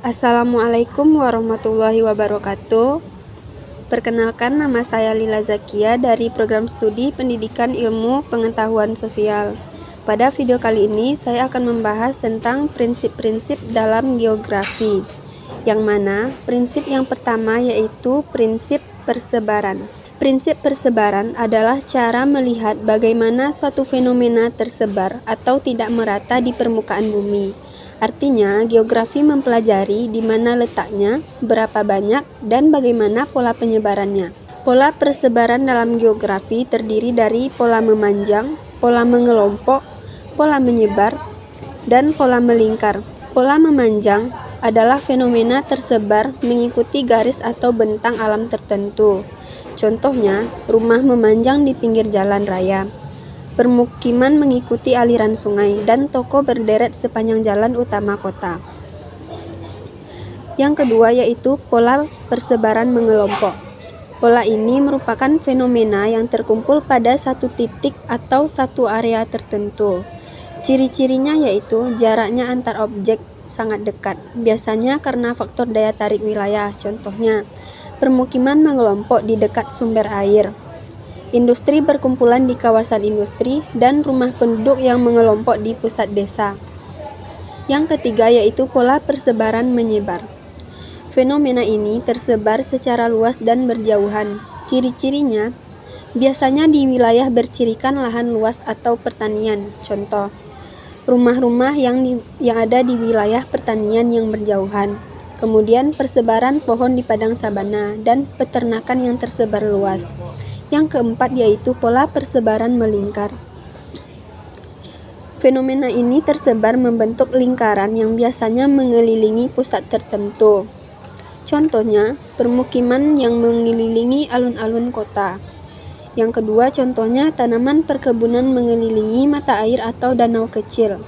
Assalamualaikum warahmatullahi wabarakatuh. Perkenalkan, nama saya Lila Zakia dari Program Studi Pendidikan Ilmu Pengetahuan Sosial. Pada video kali ini, saya akan membahas tentang prinsip-prinsip dalam geografi, yang mana prinsip yang pertama yaitu prinsip persebaran. Prinsip persebaran adalah cara melihat bagaimana suatu fenomena tersebar atau tidak merata di permukaan bumi. Artinya, geografi mempelajari di mana letaknya, berapa banyak, dan bagaimana pola penyebarannya. Pola persebaran dalam geografi terdiri dari pola memanjang, pola mengelompok, pola menyebar, dan pola melingkar. Pola memanjang adalah fenomena tersebar mengikuti garis atau bentang alam tertentu. Contohnya, rumah memanjang di pinggir jalan raya, permukiman mengikuti aliran sungai, dan toko berderet sepanjang jalan utama kota. Yang kedua yaitu pola persebaran mengelompok. Pola ini merupakan fenomena yang terkumpul pada satu titik atau satu area tertentu. Ciri-cirinya yaitu jaraknya antar objek sangat dekat, biasanya karena faktor daya tarik wilayah. Contohnya, permukiman mengelompok di dekat sumber air, industri berkumpulan di kawasan industri, dan rumah penduduk yang mengelompok di pusat desa. Yang ketiga yaitu pola persebaran menyebar. Fenomena ini tersebar secara luas dan berjauhan. Ciri-cirinya biasanya di wilayah bercirikan lahan luas atau pertanian. Contoh, rumah-rumah yang ada di wilayah pertanian yang berjauhan. Kemudian persebaran pohon di padang sabana dan peternakan yang tersebar luas. Yang keempat yaitu pola persebaran melingkar. Fenomena ini tersebar membentuk lingkaran yang biasanya mengelilingi pusat tertentu. Contohnya, permukiman yang mengelilingi alun-alun kota. Yang kedua contohnya tanaman perkebunan mengelilingi mata air atau danau kecil.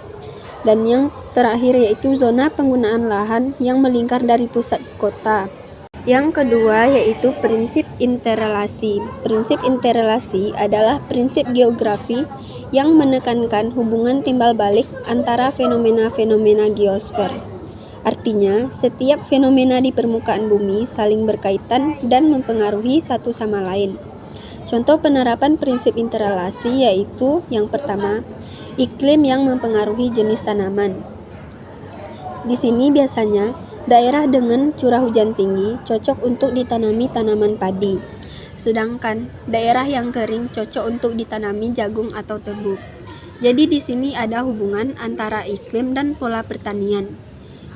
Dan yang terakhir yaitu zona penggunaan lahan yang melingkar dari pusat kota. Yang kedua yaitu prinsip interrelasi. Prinsip interrelasi adalah prinsip geografi yang menekankan hubungan timbal balik antara fenomena-fenomena geosfer. Artinya, setiap fenomena di permukaan bumi saling berkaitan dan mempengaruhi satu sama lain. Contoh penerapan prinsip interrelasi yaitu yang pertama, iklim yang mempengaruhi jenis tanaman. Di sini biasanya daerah dengan curah hujan tinggi cocok untuk ditanami tanaman padi, sedangkan daerah yang kering cocok untuk ditanami jagung atau tebu. Jadi di sini ada hubungan antara iklim dan pola pertanian.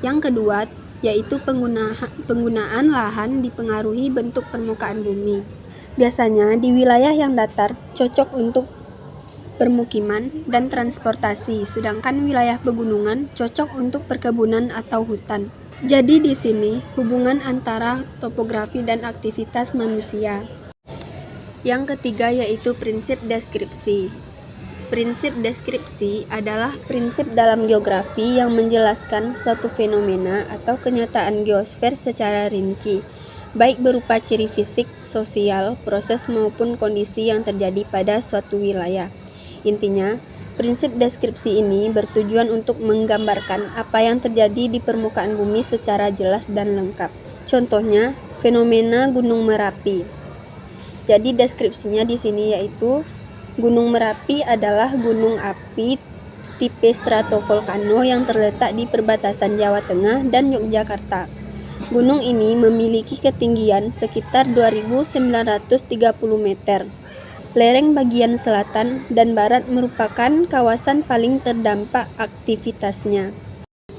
Yang kedua yaitu penggunaan lahan dipengaruhi bentuk permukaan bumi. Biasanya di wilayah yang datar cocok untuk permukiman dan transportasi, sedangkan wilayah pegunungan cocok untuk perkebunan atau hutan. Jadi di sini hubungan antara topografi dan aktivitas manusia. Yang ketiga yaitu prinsip deskripsi. Prinsip deskripsi adalah prinsip dalam geografi yang menjelaskan suatu fenomena atau kenyataan geosfer secara rinci, baik berupa ciri fisik, sosial, proses maupun kondisi yang terjadi pada suatu wilayah. Intinya, prinsip deskripsi ini bertujuan untuk menggambarkan apa yang terjadi di permukaan bumi secara jelas dan lengkap. Contohnya, fenomena Gunung Merapi. Jadi deskripsinya di sini yaitu Gunung Merapi adalah gunung api tipe stratovolcano yang terletak di perbatasan Jawa Tengah dan Yogyakarta. Gunung ini memiliki ketinggian sekitar 2.930 meter. Lereng bagian selatan dan barat merupakan kawasan paling terdampak aktivitasnya.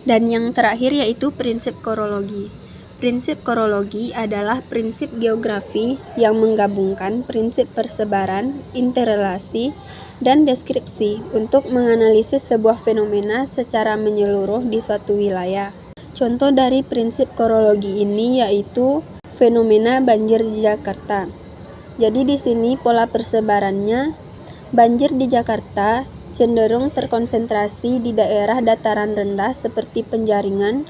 Dan yang terakhir yaitu prinsip korologi. Prinsip korologi adalah prinsip geografi yang menggabungkan prinsip persebaran, interrelasi, dan deskripsi untuk menganalisis sebuah fenomena secara menyeluruh di suatu wilayah. Contoh dari prinsip korologi ini yaitu fenomena banjir di Jakarta. Jadi di sini pola persebarannya, banjir di Jakarta cenderung terkonsentrasi di daerah dataran rendah seperti Penjaringan,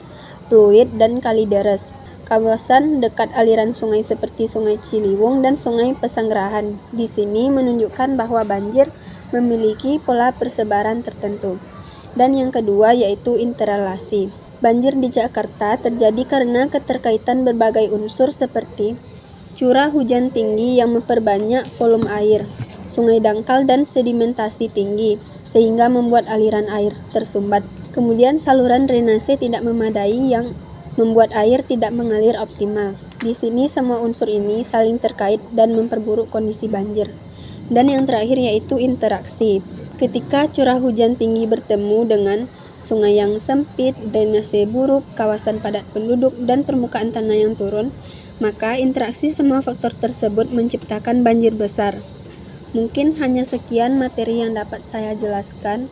Pluit, dan Kalideres. Kawasan dekat aliran sungai seperti Sungai Ciliwung dan Sungai Pesanggerahan. Di sini menunjukkan bahwa banjir memiliki pola persebaran tertentu. Dan yang kedua yaitu interrelasi. Banjir di Jakarta terjadi karena keterkaitan berbagai unsur seperti curah hujan tinggi yang memperbanyak volume air, sungai dangkal dan sedimentasi tinggi, sehingga membuat aliran air tersumbat. Kemudian saluran drainase tidak memadai yang membuat air tidak mengalir optimal. Di sini semua unsur ini saling terkait dan memperburuk kondisi banjir. Dan yang terakhir yaitu interaksi. Ketika curah hujan tinggi bertemu dengan sungai yang sempit, drainase buruk, kawasan padat penduduk, dan permukaan tanah yang turun, maka interaksi semua faktor tersebut menciptakan banjir besar. Mungkin hanya sekian materi yang dapat saya jelaskan.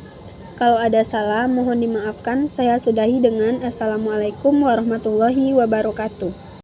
Kalau ada salah, mohon dimaafkan. Saya sudahi dengan Assalamualaikum warahmatullahi wabarakatuh.